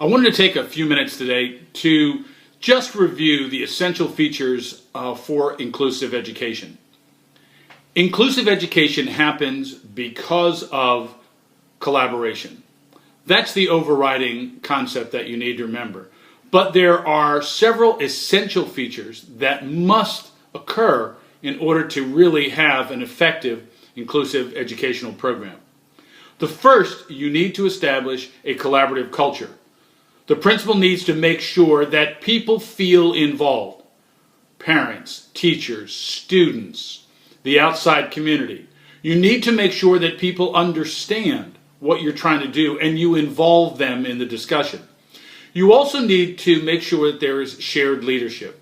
I wanted to take a few minutes today to just review the essential features for inclusive education. Inclusive education happens because of collaboration. That's the overriding concept that you need to remember. But there are several essential features that must occur in order to really have an effective inclusive educational program. The first, you need to establish a collaborative culture. The principal needs to make sure that people feel involved. Parents, teachers, students, the outside community. You need to make sure that people understand what you're trying to do and you involve them in the discussion. You also need to make sure that there is shared leadership.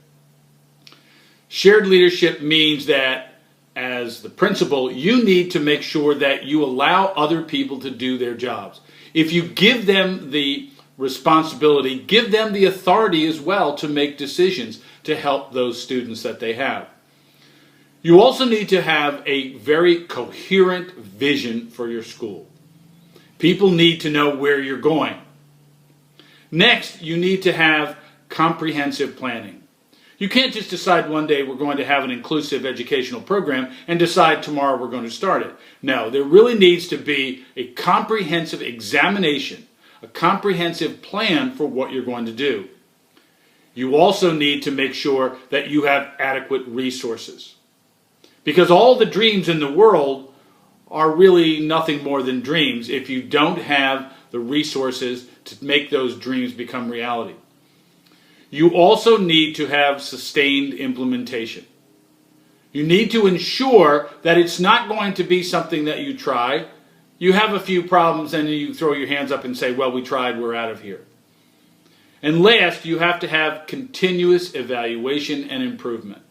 Shared leadership means that as the principal, you need to make sure that you allow other people to do their jobs. If you give them the responsibility, give them the authority as well to make decisions to help those students that they have. You also need to have a very coherent vision for your school. People need to know where you're going. Next, you need to have comprehensive planning. You can't just decide one day we're going to have an inclusive educational program and decide tomorrow we're going to start it. No, there really needs to be a comprehensive examination, a comprehensive plan for what you're going to do. You also need to make sure that you have adequate resources. Because all the dreams in the world are really nothing more than dreams if you don't have the resources to make those dreams become reality. You also need to have sustained implementation. You need to ensure that it's not going to be something that you try. You have a few problems and you throw your hands up and say, well, we tried, we're out of here. And last, you have to have continuous evaluation and improvement.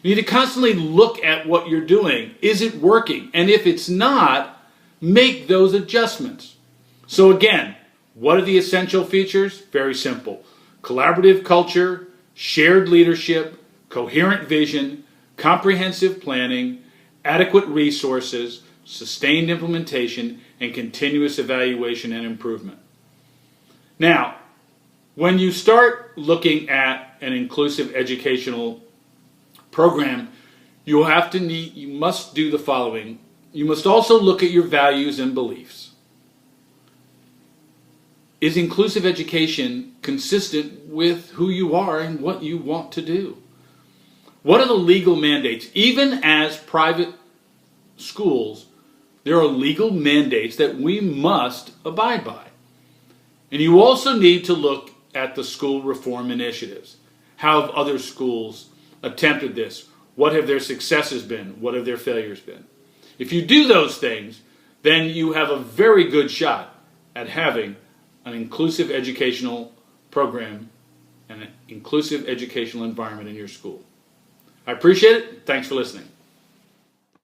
You need to constantly look at what you're doing. Is it working? And if it's not, make those adjustments. So again, what are the essential features? Very simple. Collaborative culture, shared leadership, coherent vision, comprehensive planning, adequate resources, sustained implementation, and continuous evaluation and improvement. Now, when you start looking at an inclusive educational program, you must do the following. You must also look at your values and beliefs. Is inclusive education consistent with who you are and what you want to do? What are the legal mandates? Even as private schools, there are legal mandates that we must abide by. And you also need to look at the school reform initiatives. How have other schools attempted this? What have their successes been? What have their failures been? If you do those things, then you have a very good shot at having an inclusive educational program and an inclusive educational environment in your school. I appreciate it. Thanks for listening.